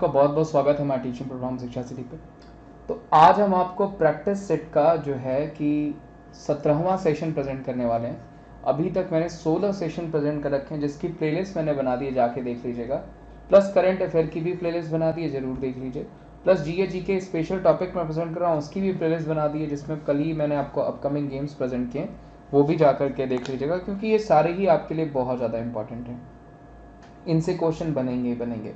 आपका बहुत बहुत स्वागत है हमारे टीचिंग प्रोग्राम शिक्षा सिटी पे। तो आज हम आपको प्रैक्टिस सेट का जो है कि 17वां सेशन प्रेजेंट करने वाले हैं। अभी तक मैंने 16 सेशन प्रेजेंट कर रखे हैं, जिसकी प्लेलिस्ट मैंने बना दी है, जाके देख लीजिएगा। प्लस करंट अफेयर की भी प्लेलिस्ट बना दी है, जरूर देख लीजिए। प्लस जी के स्पेशल टॉपिक मैं प्रेजेंट कर रहा हूँ, उसकी भी प्लेलिस्ट बना दी है, जिसमें कल ही मैंने आपको अपकमिंग गेम्स प्रेजेंट किए, वो भी जा करके देख लीजिएगा, क्योंकि ये सारे ही आपके लिए बहुत ज़्यादा इंपॉर्टेंट हैं। इनसे क्वेश्चन बनेंगे ही बनेंगे।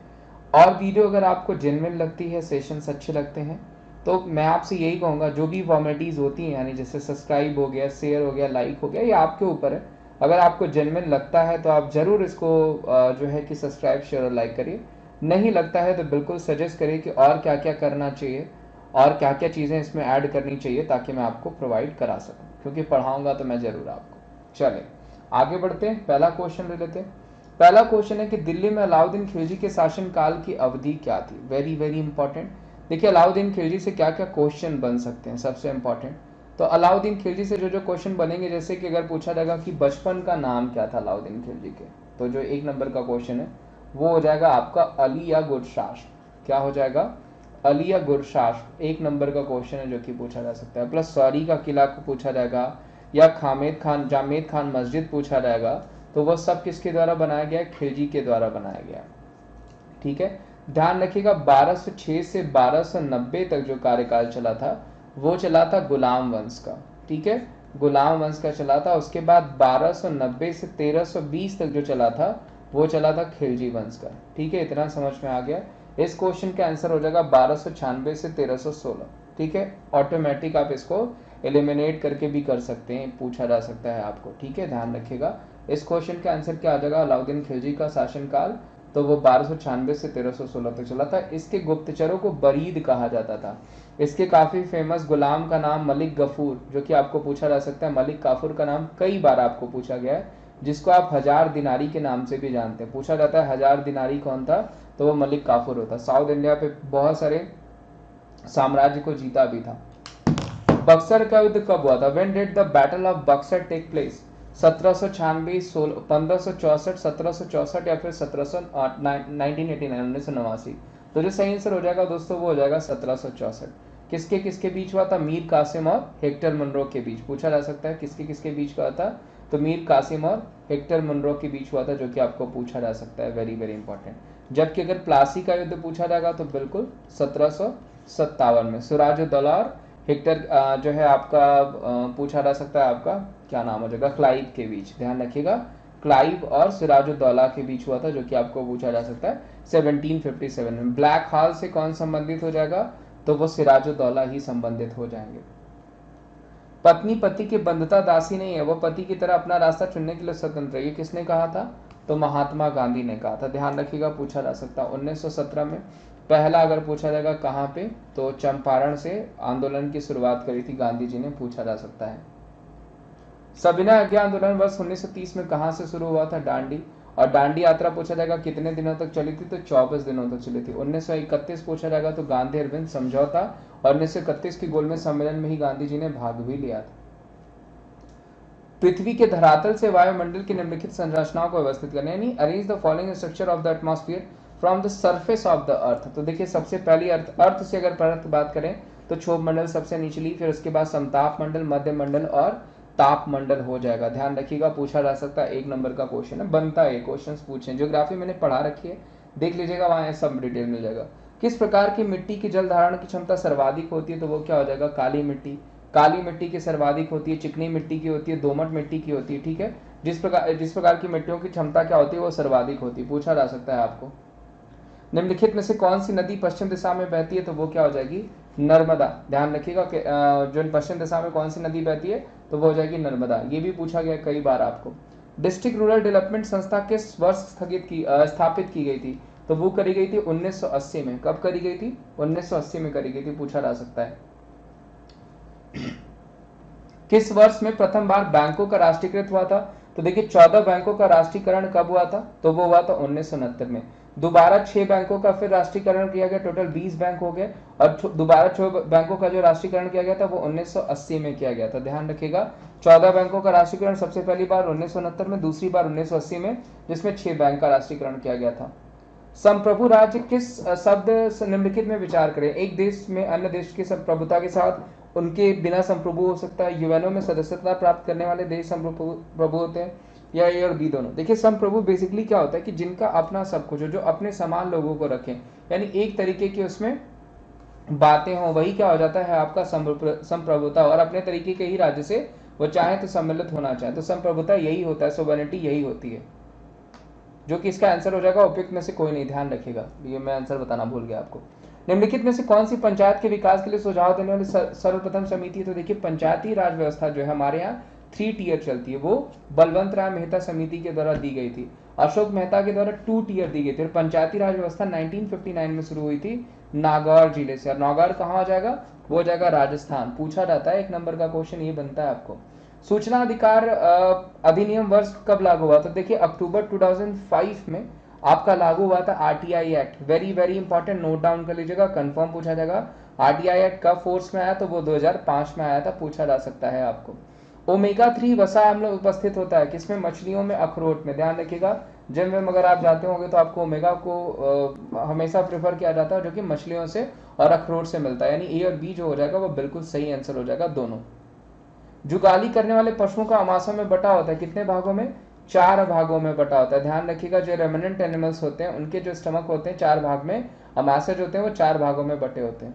और वीडियो अगर आपको जेन्युइन लगती है, सेशंस अच्छे लगते हैं, तो मैं आपसे यही कहूँगा, जो भी फॉर्मेलिटीज़ होती हैं, यानी जैसे सब्सक्राइब हो गया, शेयर हो गया, लाइक हो गया, ये आपके ऊपर है। अगर आपको जेन्युइन लगता है तो आप ज़रूर इसको जो है कि सब्सक्राइब, शेयर और लाइक करिए। नहीं लगता है तो बिल्कुल सजेस्ट करिए कि और क्या क्या करना चाहिए और क्या क्या चीज़ें इसमें ऐड करनी चाहिए, ताकि मैं आपको प्रोवाइड करा सकूँ, क्योंकि पढ़ाऊँगा तो मैं ज़रूर आपको। चले आगे बढ़ते हैं, पहला क्वेश्चन ले लेते हैं। पहला क्वेश्चन है कि दिल्ली में अलाउद्दीन खिलजी के शासनकाल की अवधि क्या थी। Very very important. देखिए अलाउद्दीन खिलजी से क्या क्या क्वेश्चन बन सकते हैं, सबसे इंपॉर्टेंट। तो अलाउद्दीन खिलजी से जो जो क्वेश्चन बनेंगे, जैसे कि अगर पूछा जाएगा कि बचपन का नाम क्या था अलाउद्दीन खिलजी के, तो जो 1 नंबर का क्वेश्चन है वो हो जाएगा आपका अली या गुरशास। क्या हो जाएगा? अली या गुरशास 1 नंबर का क्वेश्चन है, जो कि पूछा जा सकता है। प्लस सॉरी का किला को पूछा जाएगा, या जामेद खान मस्जिद पूछा जाएगा, तो वह सब किसके द्वारा बनाया गया? खिलजी के द्वारा बनाया गया। ठीक है, ध्यान रखिएगा 1206 से 1290 तक जो कार्यकाल चला था वो चला था गुलाम वंश का। ठीक है, गुलाम वंश का चला था। उसके बाद 1290 से 1320 तक जो चला था वो चला था खिलजी वंश का। ठीक है, इतना समझ में आ गया। इस क्वेश्चन का आंसर हो जाएगा 1296 से 1316। ठीक है, ऑटोमेटिक आप इसको एलिमिनेट करके भी कर सकते हैं, पूछा जा सकता है आपको। ठीक है, ध्यान रखिएगा। इस क्वेश्चन का आंसर क्या आ जाएगा? अलाउद्दीन खिलजी का शासनकाल तो वो 1296 से 1316 तक चला था। इसके गुप्तचरों को बरीद कहा जाता था। इसके काफी फेमस गुलाम का नाम मलिक गफूर, जो कि आपको पूछा जा सकता है। मलिक काफूर का नाम कई बार आपको पूछा गया है, जिसको आप 1000 दिनारी के नाम से भी जानते हैं। पूछा जाता है 1000 दिनारी कौन था, तो वो मलिक काफूर होता। साउथ इंडिया पे बहुत सारे साम्राज्य को जीता भी था। बक्सर का युद्ध कब हुआ था? When did the battle of Buxar take place? 1796, 1564, 1764 या फिर 1989। तो जो सही आंसर हो जाएगा दोस्तों वो हो जाएगा 1764। किसके किसके बीच हुआ था? मीर कासिम और हेक्टर मुनरो के बीच। पूछा जा सकता है किसके किसके बीच हुआ था, तो मीर कासिम और हेक्टर मुनरो के बीच हुआ था, जो कि आपको पूछा जा सकता है। Very very important. जबकि अगर प्लासी का युद्ध पूछा जाएगा तो बिल्कुल 1757 में सिराजुद्दौला और हेक्टर जो है आपका पूछा जा सकता है, आपका क्या नाम हो जाएगा? क्लाइव के बीच। ध्यान रखिएगा, क्लाइव और सिराजुद्दौला के बीच हुआ था, जो कि आपको पूछा जा सकता है 1757 में। ब्लैक हॉल से कौन संबंधित हो जाएगा? तो वो सिराजुद्दौला ही संबंधित हो जाएंगे। पत्नी पति की बंधुता दासी नहीं है, वह पति की तरह अपना रास्ता चुनने के लिए स्वतंत्र है। ये किसने कहा था? तो महात्मा गांधी ने कहा था। ध्यान रखिएगा, पूछा जा सकता है 1917 में। पहला अगर पूछा जाएगा कहाँ पे, तो चंपारण से आंदोलन की शुरुआत करी थी गांधी जी ने, पूछा जा सकता है। सविनय अवज्ञा आंदोलन वर्ष 1930 में कहां से शुरू हुआ था? डांडी। और डांडी यात्रा पूछा जाएगा कितने दिनों तक चली थी? तो 24 दिनों तक चली थी। 1931 पूछा जाएगा तो गांधी अरविंद समझौता, और 1931 की गोलमेज सम्मेलन में ही गांधी जी ने भाग भी लिया था। पृथ्वी के धरातल से वायुमंडल की निम्नलिखित संरचनाओं को व्यवस्थित करने, यानी arrange the following structure of the atmosphere from the surface of the earth. तो देखिए सबसे पहली अर्थ से अगर परत बात करें तो क्षोभ मंडल सबसे निचली, फिर उसके बाद समताप मंडल, मध्य मंडल और ताप मंडल हो जाएगा। ध्यान रखिएगा, पूछा जा सकता है 1 नंबर का क्वेश्चन है, बनता है क्वेश्चन पूछे। ज्योग्राफी मैंने पढ़ा रखी है, देख लीजिएगा, वहां सब डिटेल मिल जाएगा। किस प्रकार की मिट्टी की जल धारण की क्षमता सर्वाधिक होती है? तो वो क्या हो जाएगा? काली मिट्टी। काली मिट्टी की सर्वाधिक होती है, चिकनी मिट्टी की होती है, दोमट मिट्टी की होती है। ठीक है, जिस प्रकार की मिट्टियों की क्षमता क्या होती है वो सर्वाधिक होती है, पूछा जा सकता है आपको। निम्नलिखित में से कौन सी नदी पश्चिम दिशा में बहती है? तो वो क्या हो जाएगी? नर्मदा। ध्यान रखिएगा कि जो पश्चिम दिशा में कौन सी नदी बहती है तो वो हो जाएगी नर्मदा। ये भी पूछा गया कई बार आपको। डिस्ट्रिक्ट रूरल डेवलपमेंट संस्था किस वर्ष स्थापित की गई थी? तो वो करी गई थी 1980 में। कब करी गई थी? 1980 में करी गई थी, पूछा जा सकता है। किस वर्ष में प्रथम बार बैंकों का राष्ट्रीयकृत हुआ था? तो देखिए 14 बैंकों का राष्ट्रीयकरण कब हुआ था? तो वो हुआ था 1969 में। दोबारा 6 बैंकों का फिर राष्ट्रीयकरण किया गया, टोटल 20 बैंक हो गए। और दोबारा 6 बैंकों का जो राष्ट्रीयकरण किया गया था वो 1980 में किया गया था। ध्यान रखिएगा, 14 बैंकों का राष्ट्रीयकरण सबसे पहली बार 1969 में, दूसरी बार 1980 में, जिसमें 6 बैंक का राष्ट्रीयकरण किया गया था। संप्रभु राज्य किस शब्द निम्नलिखित में विचार करें? एक देश में अन्य देश की संप्रभुता के साथ उनके बिना संप्रभु हो सकता है, यूएनओ में सदस्यता प्राप्त करने वाले देश संप्रभु होते हैं, या ए और बी दोनों। देखिए संप्रभु बेसिकली क्या होता है कि जिनका अपना सब कुछ हो, जो अपने समान लोगों को रखें, यानी एक तरीके की उसमें बातें हो, वही क्या हो जाता है आपका संप्रभुता। और अपने तरीके के ही राज्य से वो चाहे तो सम्मिलित होना चाहे, तो संप्रभुता यही होता है, सोवरेनिटी यही होती है, जो कि इसका आंसर हो जाएगा उपयुक्त में से कोई नहीं। ध्यान रखिएगा, ये मैं आंसर बताना भूल गया आपको। निम्नलिखित में से कौन सी पंचायत के विकास के लिए सुझाव देने वाली सर्वप्रथम समिति है? तो देखिए पंचायती राज व्यवस्था जो है हमारे यहाँ 3 टियर चलती है, वो बलवंत राय मेहता समिति के द्वारा दी गई थी, अशोक मेहता के द्वारा 2 टियर दी गई थी। और पंचायती राज व्यवस्था 1959 में शुरू हुई थी नागौर जिले से। और नागौर कहाँ हो जाएगा? वो हो जाएगा राजस्थान। पूछा जाता है, 1 नंबर का क्वेश्चन ये बनता है आपको। सूचना अधिकार अधिनियम वर्ष कब लागू हुआ? तो देखिए अक्टूबर 2005 में आपका लागू हुआ था RTI act. Very very important, note down कर लीजिएगा, कंफर्म पूछा जाएगा। आरटीआई एक्ट कब फोर्स में आया? तो वो 2005 में आया था, पूछा जा सकता है आपको। ओमेगा 3 वसा अम्ल उपस्थित होता है किसमें? मछलियों में, अखरोट में। ध्यान रखिएगा, जिम में अगर आप जाते होंगे तो आपको ओमेगा को हमेशा प्रेफर किया जाता है, जो कि मछलियों से और अखरोट से मिलता है, यानी ए और बी जो हो जाएगा वो बिल्कुल सही आंसर हो जाएगा दोनों। जुगाली करने वाले पशुओं का आमाशय में बटा होता है कितने भागों में? 4 भागों में बटा होता है। ध्यान रखिएगा, जो रेमिनेंट एनिमल्स होते हैं उनके जो स्टमक होते हैं 4 भाग में, आमाशय जो होते हैं वो 4 भागों में बटे होते हैं।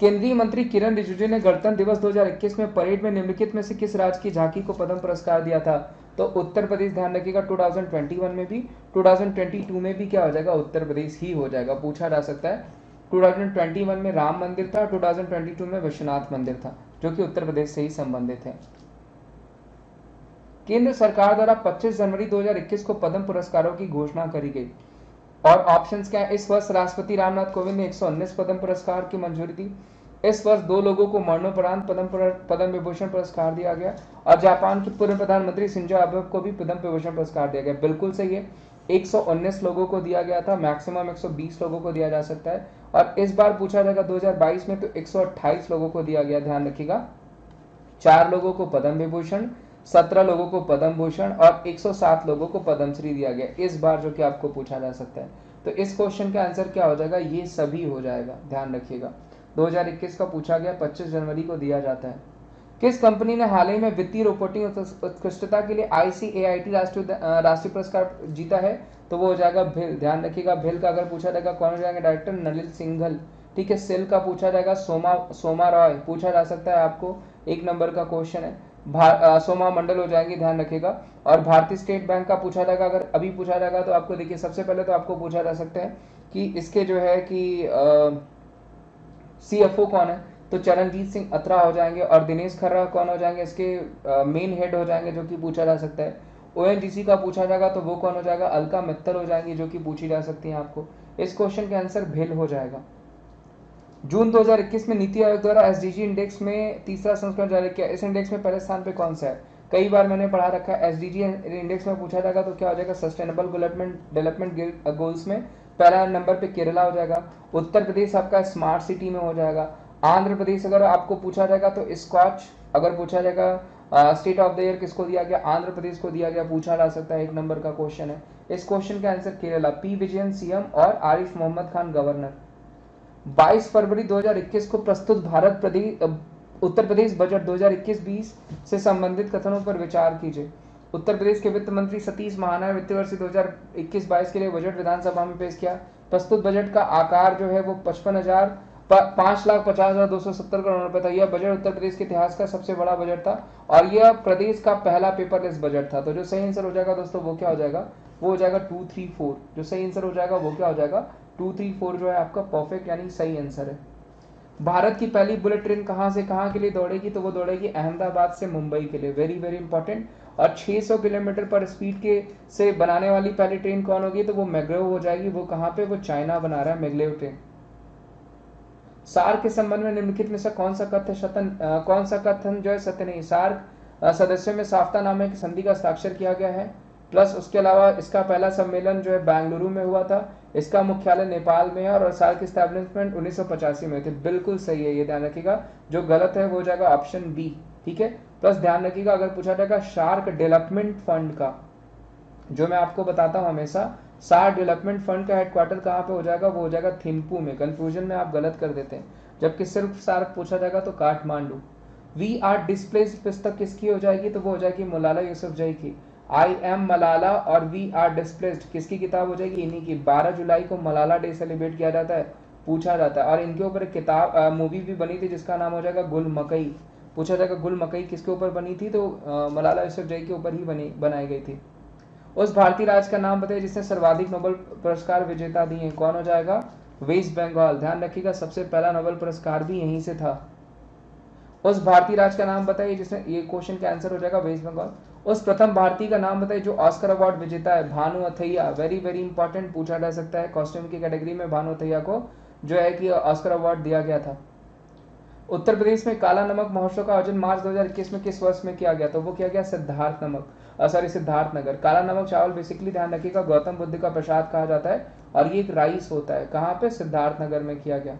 केंद्रीय मंत्री किरण रिजिजू ने गणतंत्र दिवस 2021 में परेड में निम्नलिखित में से किस राज्य की झांकी को पद्म पुरस्कार दिया था? तो उत्तर प्रदेश। ध्यान रखिएगा 2021 में भी, 2022 में भी क्या हो जाएगा? उत्तर प्रदेश ही हो जाएगा, पूछा जा सकता है। 2021 में राम मंदिर था, 2022 में विश्वनाथ मंदिर था, जो कि उत्तर प्रदेश से ही संबंधित है। केंद्र सरकार द्वारा 25 जनवरी 2021 को पद्म पुरस्कारों की घोषणा करी गई, और ऑप्शंस क्या है? इस वर्ष राष्ट्रपति रामनाथ कोविंद ने 119 पद्म पुरस्कार की मंजूरी दी। इस वर्ष 2 लोगों को मरणोपरांत पद्म विभूषण पुरस्कार दिया गया, और जापान के पूर्व प्रधानमंत्री शिंजो आबे को भी पद्म विभूषण पुरस्कार दिया गया। बिल्कुल सही है, 119 लोगों को दिया गया था, मैक्सिमम 120 लोगों को दिया जा सकता है। और इस बार पूछा जाएगा 2022 में तो 128 लोगों को दिया गया। ध्यान रखिएगा, 4 लोगों को पद्म विभूषण, 17 लोगों को पद्म भूषण और 107 लोगों को पद्मश्री दिया गया इस बार, जो कि आपको पूछा जा सकता है। तो इस क्वेश्चन का आंसर क्या हो जाएगा? ये सभी हो जाएगा। ध्यान रखिएगा, 2021 का पूछा गया, 25 जनवरी को दिया जाता है। किस कंपनी ने हाल ही में वित्तीय रिपोर्टिंग उत्कृष्टता के लिए ICAIT राष्ट्रीय पुरस्कार जीता है? तो वो हो जाएगा भिल। ध्यान रखिएगा, भिल का अगर पूछा जाएगा कौन हो जाएंगे डायरेक्टर? नलिन सिंघल। ठीक है, सेल का पूछा जाएगा सोमा रॉय, पूछा जा सकता है आपको, 1 नंबर का क्वेश्चन है। सोमा मंडल हो जाएंगे, ध्यान रखिएगा। और भारतीय स्टेट बैंक का पूछा जाएगा, अगर अभी पूछा जाएगा तो आपको देखिए सबसे पहले तो आपको पूछा जा सकता है कि इसके जो है कि CFO कौन है? तो चरणजीत सिंह अत्रा हो जाएंगे। और दिनेश खर्रा कौन हो जाएंगे? इसके मेन हेड हो जाएंगे, जो कि पूछा जा सकता है। ONGC का पूछा जाएगा तो वो कौन हो जाएगा? अलका मित्तल हो जाएंगी, जो कि पूछी जा सकती है आपको। इस क्वेश्चन का आंसर भिल हो जाएगा। जून 2021 में नीति आयोग द्वारा SDG इंडेक्स में 3रा संस्करण जारी किया। इस इंडेक्स में पहले स्थान पे कौन सा है? कई बार मैंने पढ़ा रखा है। SDG इंडेक्स में पूछा जाएगा तो क्या हो जाएगा? सस्टेनेबल डेवलपमेंट गोल्स में पहला नंबर पे केरला हो जाएगा। उत्तर प्रदेश आपका स्मार्ट सिटी में हो जाएगा। आंध्र प्रदेश अगर आपको पूछा जाएगा तो स्कॉच, अगर पूछा जाएगा स्टेट ऑफ द ईयर किसको दिया गया? आंध्र प्रदेश को दिया गया, पूछा जा सकता है, 1 नंबर का क्वेश्चन है। इस क्वेश्चन का answer Kerala, P Vijayan CM और आरिफ मोहम्मद खान गवर्नर। 22 फरवरी 2021 को प्रस्तुत उत्तर प्रदेश बजट 2021-20 से संबंधित कथनों पर विचार कीजिए। उत्तर प्रदेश के वित्त मंत्री सतीश महाना ने वित्तीय वर्ष 2021-22 के लिए बजट विधानसभा में पेश किया। प्रस्तुत बजट का आकार जो है वो 5,50,270 करोड़ रुपए था। यह बजट उत्तर प्रदेश के इतिहास का सबसे बड़ा बजट था, और यह प्रदेश का पहला पेपरलेस बजट था। तो जो सही आंसर हो जाएगा दोस्तों वो क्या हो जाएगा? वो हो जाएगा 2, 3, 4। जो सही आंसर हो जाएगा वो क्या हो जाएगा? 2, 3, 4 जो है आपका परफेक्ट यानी सही आंसर है। भारत की पहली बुलेट ट्रेन कहां से कहां के लिए दौड़ेगी? तो वो दौड़ेगी अहमदाबाद से मुंबई के लिए। Very very important. और 600 किलोमीटर पर स्पीड के से बनाने वाली पहली ट्रेन कौन होगी? तो वो मैग्लेव हो जाएगी। वो कहां पे? वो चाइना बना रहा है मैग्लेव ट्रेन। सार्क के संबंध में निम्नलिखित में से कौन सा कथन जो है सत्य नहीं? सार्क सदस्यों में साफ्ता नाम की संधि का हस्ताक्षर किया गया है। प्लस उसके अलावा इसका पहला सम्मेलन जो है बेंगलुरु में हुआ था, इसका मुख्यालय नेपाल में है, और सार्क की एस्टैब्लिशमेंट 1985 में थी। बिल्कुल सही है, ये ध्यान रखिएगा। जो गलत है वो हो जाएगा ऑप्शन बी। ठीक है, प्लस ध्यान रखिएगा अगर पूछा जाएगा शार्क डेवलपमेंट फंड का, जो मैं आपको बताता हूं हमेशा, सार्क डेवलपमेंट फंड का हेडक्वार्टर कहाँ पे हो जाएगा, वो हो जाएगा थिम्पू में। कंफ्यूजन में आप गलत कर देते हैं, जबकि सिर्फ सार्क पूछा जाएगा तो काठमांडू। वी आर डिस्प्लेस्ड पुस्तक किसकी हो जाएगी, तो वो हो जाएगी मलाला यूसुफजई की। आई एम मलाला और वी आर डिस्प्लेस्ड किसकी किताब हो जाएगी, इन्हीं की। 12 जुलाई को मलाला डे सेलिब्रेट किया जाता है, पूछा जाता है। और इनके ऊपर एक किताब मूवी भी बनी थी जिसका नाम हो जाएगा गुल मकई, पूछा जाएगा गुल मकई किसके ऊपर बनी थी, तो मलाला यूसुफजई के ऊपर ही बनाई गई थी। उस भारतीय राज्य का नाम बताइए जिसने सर्वाधिक नोबेल पुरस्कार विजेता दिए, कौन हो जाएगा, वेस्ट बंगाल। ध्यान रखिएगा सबसे पहला नोबेल पुरस्कार भी यहीं से था। उस भारतीय राज्य का नाम बताइए जिसने, ये क्वेश्चन का आंसर हो जाएगा वेस्ट बंगाल। उस प्रथम भारतीय का नाम बताइए जो ऑस्कर अवार्ड विजेता है, Bhanu Athaiya. Very very important, पूछा जा सकता है। कॉस्ट्यूम की कैटेगरी में भानु अथैया को जो है कि ऑस्कर अवार्ड दिया गया था। उत्तर प्रदेश में काला नमक महोत्सव का आयोजन मार्च 2021 में किस वर्ष में किया गया, तो वो किया गया सिद्धार्थनगर। काला नमक चावल बेसिकली ध्यान रखिएगा गौतम बुद्ध का प्रसाद कहा जाता है और ये एक राइस होता है। कहाँ पे, सिद्धार्थनगर में किया गया।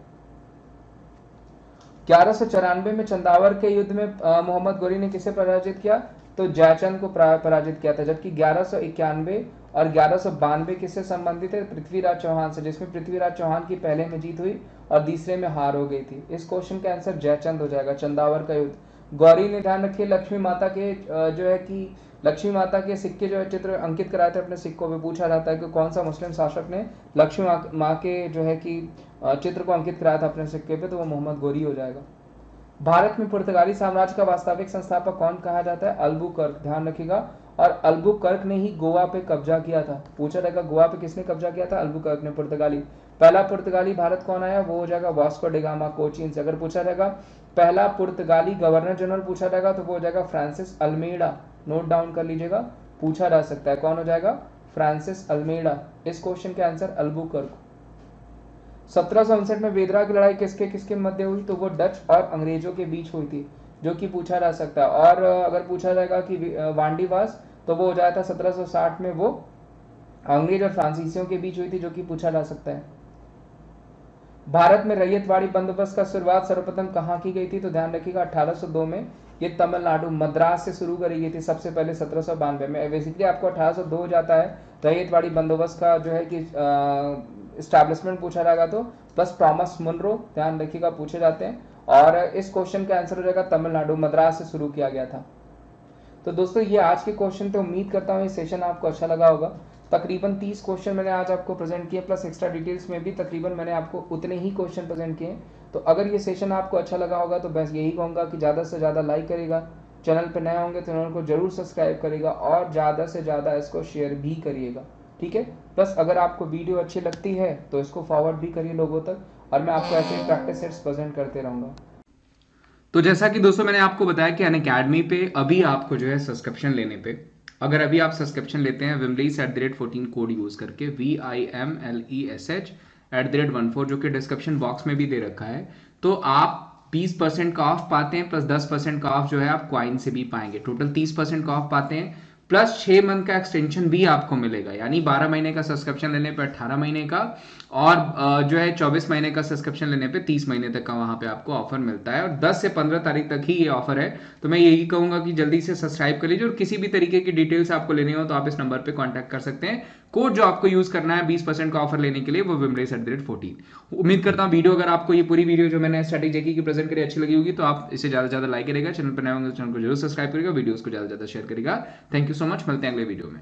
1194 में चंदावर के युद्ध में मोहम्मद गोरी ने किसे पराजित किया, तो जयचंद को पराजित किया था। जबकि 1191 और 1192 किससे संबंधित है, पृथ्वीराज चौहान से, जिसमें पृथ्वीराज चौहान की पहले में जीत हुई और दूसरे में हार हो गई थी। इस क्वेश्चन का आंसर जयचंद हो जाएगा, चंदावर का युद्ध। गौरी ने, ध्यान रखिए, लक्ष्मी माता के जो है कि लक्ष्मी माता के सिक्के जो है चित्र अंकित कराए थे अपने सिक्कों पे। पूछा जाता है कि कौन सा मुस्लिम शासक ने लक्ष्मी माँ के जो है कि चित्र को अंकित कराया था अपने सिक्के पे, तो वो मोहम्मद गोरी हो जाएगा। भारत में पुर्तगाली साम्राज्य का वास्तविक संस्थापक कौन कहा जाता है, अल्बुकर्क। ध्यान रखिएगा, और अल्बुकर्क ने ही गोवा पे कब्जा किया था। पूछा जाएगा गोवा पे किसने कब्जा किया था, अल्बुकर्क ने, पुर्तगाली। पहला पुर्तगाली भारत कौन आया, वो हो जाएगा वास्को डे गामा, कोचीन से। अगर पूछा जाएगा पहला पुर्तगाली गवर्नर जनरल पूछा जाएगा तो वो हो जाएगा फ्रांसिस अल्मेडा। नोट डाउन कर लीजिएगा, पूछा जा सकता है, कौन हो जाएगा, फ्रांसिस अल्मेडा। इस क्वेश्चन के आंसर अल्बुकर्क। 1759 में वेदरा की लड़ाई किसके किसके मध्य हुई, तो वो डच और अंग्रेजों के बीच हुई थी, जो कि पूछा जा सकता है। और अगर पूछा जाएगा कि वांडीवास, तो वो हो जाता 1760 में, वो अंग्रेज और फ्रांसीसियों के बीच हुई थी, जो कि पूछा जा सकता है। भारत में रैयतवाड़ी बंदोबस्त का शुरुआत सर्वप्रथम कहाँ की गई थी, तो ध्यान रखिएगा 1802 में। ये तमिलनाडु मद्रास से शुरू करी गई थी सबसे पहले 1792 में। बेसिकली आपको 1802 हो जाता है रैयतवाड़ी बंदोबस्त का जो है कि एस्टैब्लिशमेंट पूछा जाएगा तो, प्लस टॉमस मुनरो, ध्यान रखिएगा, पूछे जाते हैं। और इस क्वेश्चन का आंसर हो जाएगा तमिलनाडु, मद्रास से शुरू किया गया था। तो दोस्तों ये आज के क्वेश्चन थे। उम्मीद करता हूँ ये सेशन आपको अच्छा लगा होगा। तकरीबन 30 क्वेश्चन मैंने आज आपको प्रेजेंट किए, प्लस एक्स्ट्रा डिटेल्स में भी तकरीबन मैंने आपको उतने ही क्वेश्चन प्रेजेंट किए। तो अगर ये सेशन आपको अच्छा लगा होगा तो बस यही कहूँगा कि ज़्यादा से ज़्यादा लाइक करेगा, चैनल पर नए होंगे तो चैनल को जरूर सब्सक्राइब करेगा और ज़्यादा से ज़्यादा इसको शेयर भी करिएगा, ठीक है। प्लस अगर आपको वीडियो अच्छी लगती है तो इसको फॉरवर्ड भी करिए लोगों तक, और मैं आपको ऐसे ही प्रैक्टिस सेट्स प्रेजेंट करते रहूँगा। तो जैसा कि दोस्तों मैंने आपको बताया कि अनअकैडमी पे अभी आपको जो है सब्सक्रिप्शन लेने पे, अगर अभी आप सब्सक्रिप्शन लेते हैं wimlesh@14 कोड यूज करके, VIMLESH@14, जो कि डिस्क्रिप्शन बॉक्स में भी दे रखा है, तो आप 20% का ऑफ पाते हैं, प्लस 10% का ऑफ जो है आप क्वाइन से भी पाएंगे। टोटल 30% का ऑफ पाते हैं, प्लस 6 मंथ का एक्सटेंशन भी आपको मिलेगा, यानी 12 महीने का सब्सक्रिप्शन लेने पे 18 महीने का, और जो है 24 महीने का सब्सक्रिप्शन लेने पे 30 महीने तक का वहां पे आपको ऑफर मिलता है। और 10 से 15 तारीख तक ही ये ऑफर है। तो मैं यही कहूंगा कि जल्दी से सब्सक्राइब कर लीजिए, और किसी भी तरीके की डिटेल्स आपको लेनी हो तो आप इस नंबर पे कांटेक्ट कर सकते हैं। कोड जो आपको यूज करना है 20% का ऑफर लेने के लिए, वो wimlesh@14। उम्मीद करता हूँ वीडियो, अगर आपको ये पूरी वीडियो जो मैंने स्ट्रेटेजी की प्रेजेंट करी अच्छी लगी होगी, तो आप इसे ज्यादा से ज्यादा लाइक करेगा, चैनल पर नए होंगे तो चैनल को जरूर सब्सक्राइब करेगा, वीडियोस को ज्यादा से ज्यादा शेयर करेगा। थैंक यू सो मच, मिलते हैं अगले वीडियो में।